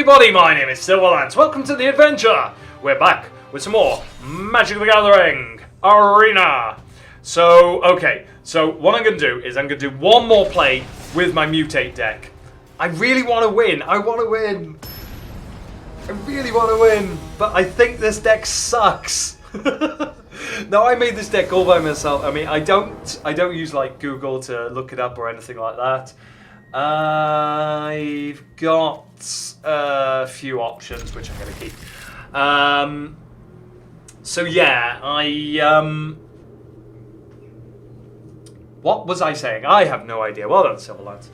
everybody, my name is Silverlance. Welcome to the adventure. We're back with some more Magic the Gathering Arena. So what I'm going to do is I'm going to do one more play with my Mutate deck. I really want to win. I really want to win, but I think this deck sucks. No, I made this deck all by myself. I mean, I don't use like Google to look it up or anything like that. I've got a few options which I'm going to keep. So yeah, what was I saying? I have no idea. Well done, Silverlance.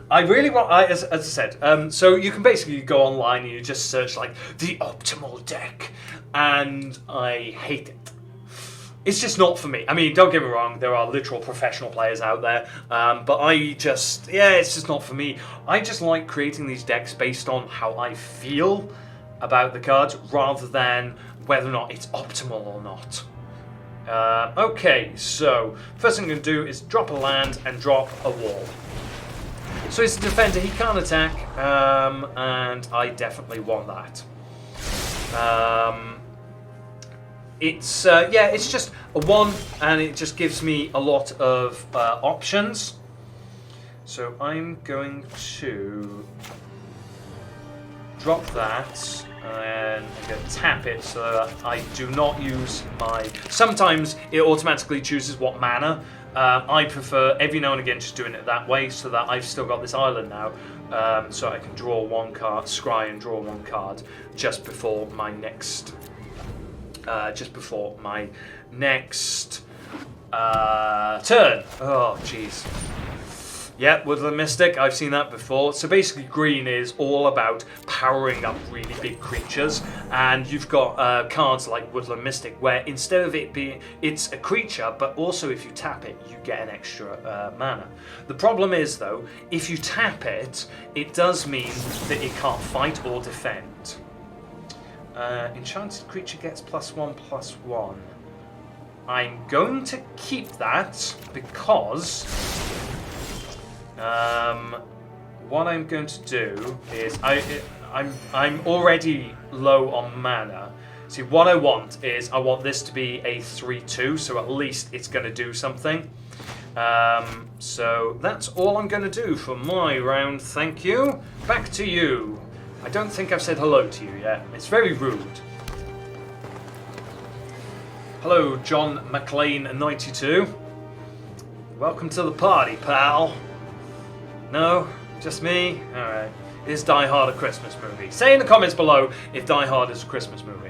I really want, as I said, so you can basically go online and you just search like the optimal deck, and I hate it. It's just not for me. I mean, don't get me wrong, there are literal professional players out there, but it's just not for me. I just like creating these decks based on how I feel about the cards, rather than whether or not it's optimal or not. Okay, so first thing I'm going to do is drop a land and drop a wall. So he's a defender, he can't attack, and I definitely want that. It's just a 1, and it just gives me a lot of options. So I'm going to drop that, and I'm going to tap it so that I do not use my... Sometimes it automatically chooses what mana. I prefer every now and again just doing it that way, so that I've still got this island now, so I can draw one card, scry and draw one card just before my next turn. Oh, jeez. Yeah, Woodland Mystic, I've seen that before. So basically green is all about powering up really big creatures, and you've got cards like Woodland Mystic where instead of it being, it's a creature, but also if you tap it, you get an extra mana. The problem is though, if you tap it, it does mean that it can't fight or defend. Enchanted creature gets +1/+1. I'm going to keep that because what I'm going to do is I'm already low on mana. See, what I want is I want this to be a 3/2, so at least it's going to do something. So that's all I'm going to do for my round. Thank you. Back to you. I don't think I've said hello to you yet. It's very rude. Hello, John McLean92. Welcome to the party, pal. No? Just me? Alright. Is Die Hard a Christmas movie? Say in the comments below if Die Hard is a Christmas movie.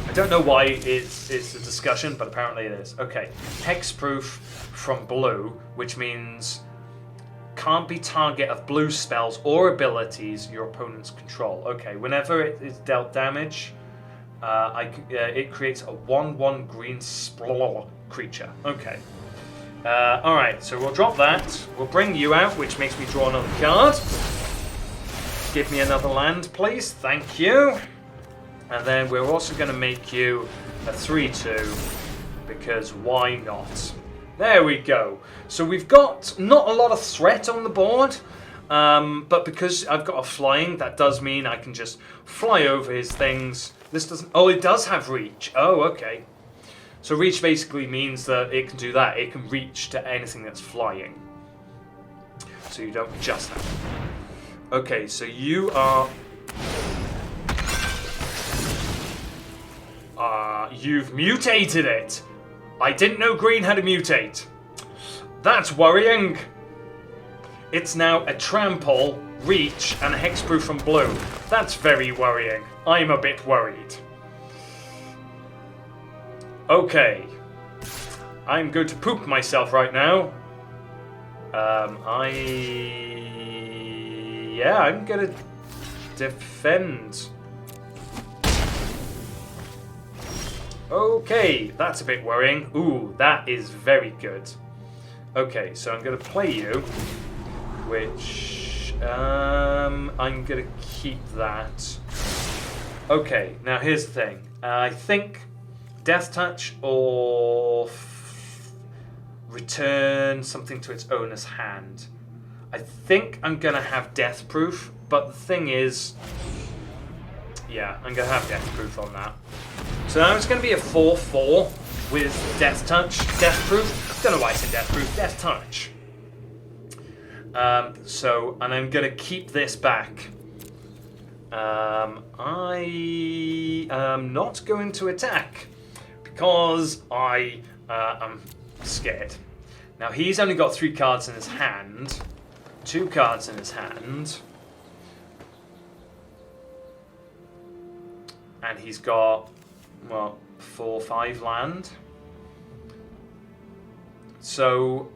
I don't know why it's a discussion, but apparently it is. Okay. Hexproof from blue, which means can't be target of blue spells or abilities your opponents control. Okay, whenever it is dealt damage, it creates a 1/1 green splor creature. Okay. Alright, so we'll drop that. We'll bring you out, which makes me draw another card. Give me another land, please. Thank you. And then we're also going to make you a 3/2, because why not? There we go. So we've got not a lot of threat on the board, but because I've got a flying, that does mean I can just fly over his things. This doesn't... Oh, it does have reach. Oh, okay. So reach basically means that it can do that. It can reach to anything that's flying. So you don't just have it. Okay, so you are... you've mutated it. I didn't know green had a mutate. That's worrying. It's now a trample, reach, and a hexproof from blue. That's very worrying. I'm a bit worried. Okay. I'm going to poop myself right now. I'm gonna defend. Okay, that's a bit worrying. Ooh, that is very good. Okay, so I'm gonna play you, which I'm gonna keep that. Okay, now here's the thing. I think Death Touch or return something to its owner's hand. I think I'm going to have Death Proof But the thing is, yeah, I'm going to have Death Proof on that. So now it's going to be a 4/4 with Death Touch, Death Proof. Don't know why I said Death Proof, Death Touch. And I'm going to keep this back. I am not going to attack because I am scared. Now he's only got 3 cards in his hand, 2 cards in his hand, and he's got, well, 4 or 5 land. So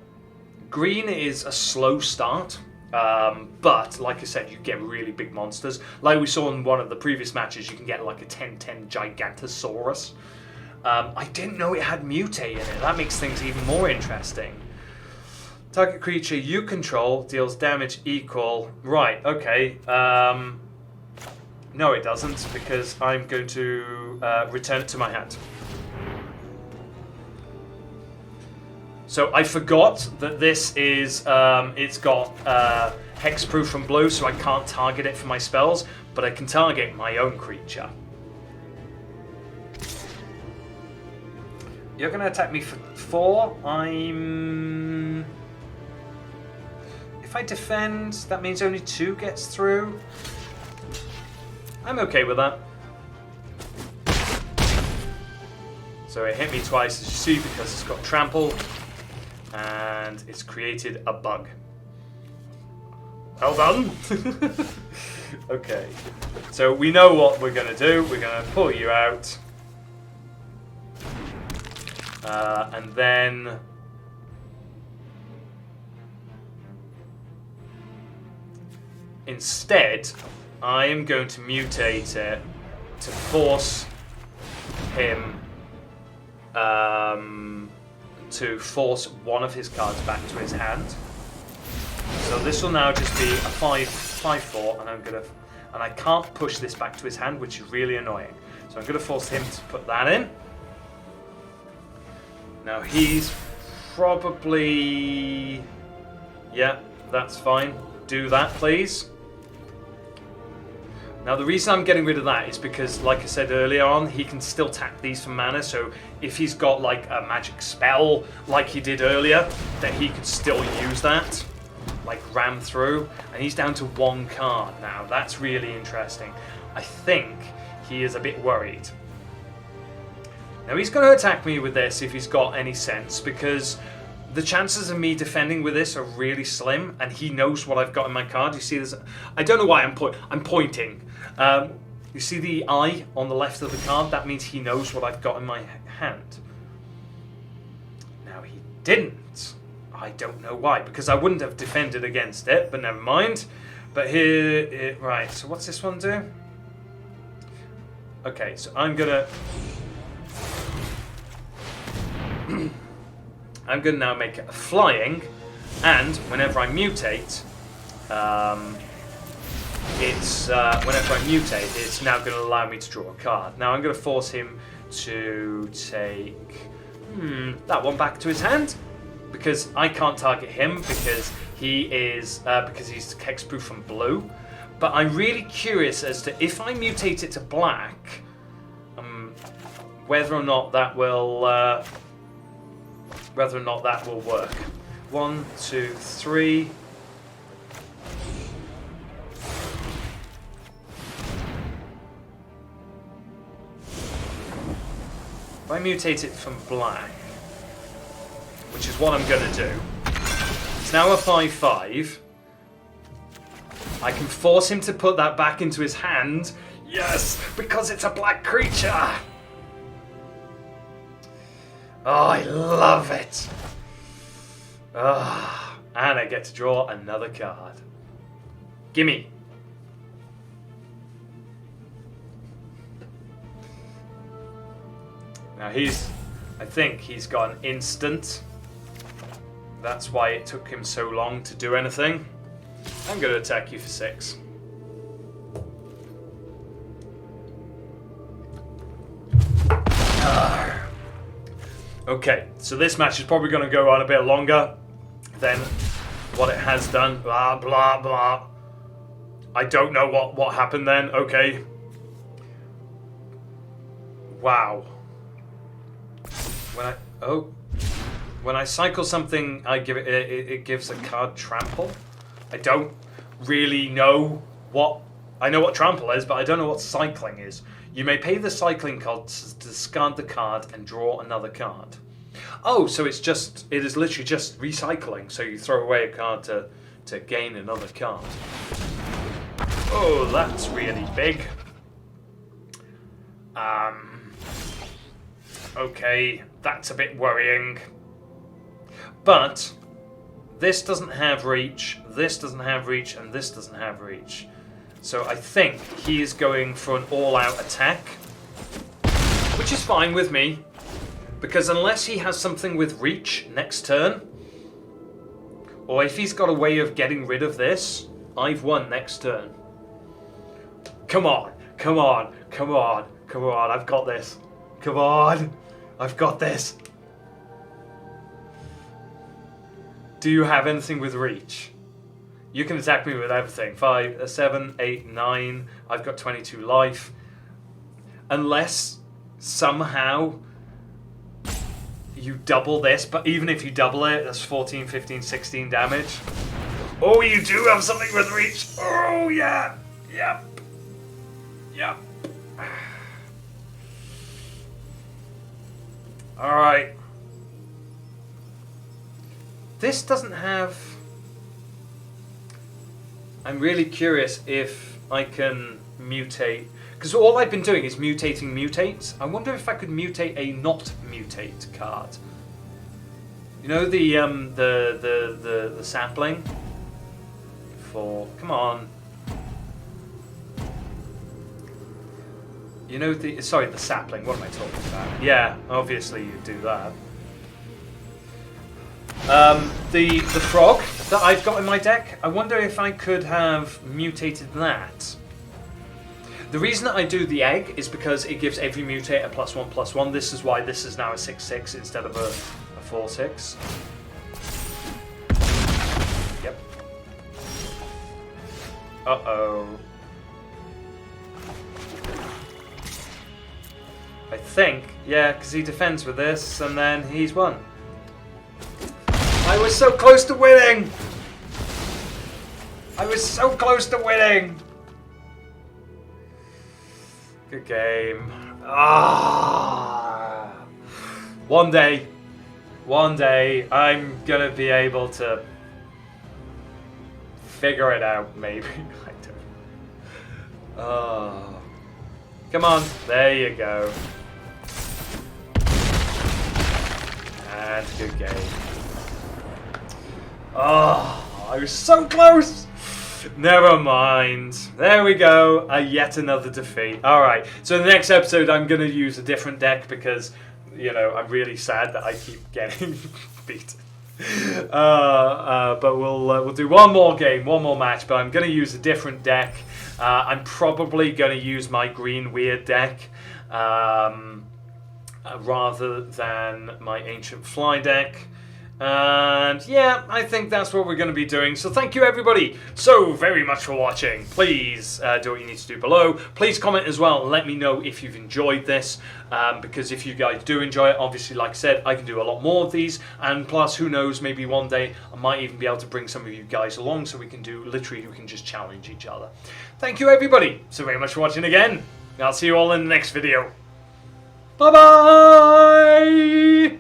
green is a slow start, but like I said, you get really big monsters. Like we saw in one of the previous matches, you can get like a 10/10 Gigantosaurus. I didn't know it had Mutate in it. That makes things even more interesting. Target creature you control deals damage equal. Right, okay. No, it doesn't, because I'm going to return it to my hand. So I forgot that this is, it's got hexproof from blue, so I can't target it for my spells, but I can target my own creature. You're going to attack me for 4. If I defend, that means only 2 gets through. I'm okay with that. So it hit me twice, as you see, because it's got trample. And it's created a bug. Well done. Okay. So we know what we're going to do. We're going to pull you out. And then... instead, I am going to mutate it to force him... to force one of his cards back to his hand. So this will now just be a 5/4, and I can't push this back to his hand, which is really annoying. So I'm gonna force him to put that in. Now he's probably, yeah, that's fine. Do that, please. Now the reason I'm getting rid of that is because, like I said earlier on, he can still tap these for mana, so if he's got like a magic spell like he did earlier, then he could still use that, like ram through, and he's down to 1 card now. That's really interesting. I think he is a bit worried. Now he's going to attack me with this if he's got any sense, because the chances of me defending with this are really slim, and he knows what I've got in my card. You see this? I don't know why I'm pointing. You see the eye on the left of the card? That means he knows what I've got in my hand. Now he didn't. I don't know why, because I wouldn't have defended against it, but never mind. But here, right, so what's this one do? Okay, so I'm gonna... I'm going to now make it a flying, and whenever I mutate, it's now going to allow me to draw a card. Now I'm going to force him to take that one back to his hand, because I can't target him because he's hexproof from blue. But I'm really curious as to if I mutate it to black, whether or not that will work. 1, 2, 3. If I mutate it from black, which is what I'm going to do, it's now a 5/5. I can force him to put that back into his hand. Yes, because it's a black creature. Oh, I love it. Oh, and I get to draw another card. Gimme. Now I think he's got an instant. That's why it took him so long to do anything. I'm going to attack you for 6. Okay, so this match is probably going to go on a bit longer than what it has done. Blah, blah, blah. I don't know what happened then. Okay. Wow. When I cycle something, I give it gives a card trample. I don't really know what... I know what trample is, but I don't know what cycling is. You may pay the cycling cost to discard the card and draw another card. Oh, so it is literally just recycling. So you throw away a card to gain another card. Oh, that's really big. Okay, that's a bit worrying. But this doesn't have reach, this doesn't have reach, and this doesn't have reach. So I think he is going for an all-out attack, which is fine with me, because unless he has something with reach next turn, or if he's got a way of getting rid of this, I've won next turn. Come on, come on, come on, come on, I've got this. Come on, I've got this. Do you have anything with reach? You can attack me with everything. 5, 7, 8, 9. I've got 22 life. Unless somehow you double this, but even if you double it, that's 14, 15, 16 damage. Oh, you do have something with reach. Oh, yeah. Yep. Yep. Alright. This doesn't have... I'm really curious if I can mutate, because all I've been doing is mutating mutates. I wonder if I could mutate a not mutate card. You know the sapling? Come on. You know the sapling, what am I talking about? Yeah, obviously you do that. The frog that I've got in my deck, I wonder if I could have mutated that. The reason that I do the egg is because it gives every mutate a +1/+1. This is why this is now a 6/6 instead of a 4/6. Yep. Uh-oh. I think, yeah, because he defends with this, and then he's won. I was so close to winning! I was so close to winning! Good game. Ah! One day, I'm gonna be able to figure it out, maybe. I don't. Oh. Come on, there you go. And good game. Oh, I was so close! Never mind. There we go. Yet another defeat. Alright, so the next episode I'm going to use a different deck because, you know, I'm really sad that I keep getting beaten. But we'll do one more game, one more match, but I'm going to use a different deck. I'm probably going to use my green weird deck rather than my ancient fly deck. And yeah, I think that's what we're going to be doing. So thank you everybody so very much for watching. Please do what you need to do below. Please comment as well and let me know if you've enjoyed this. Because if you guys do enjoy it, obviously like I said, I can do a lot more of these. And plus, who knows, maybe one day I might even be able to bring some of you guys along so we can just challenge each other. Thank you everybody so very much for watching again. I'll see you all in the next video. Bye bye!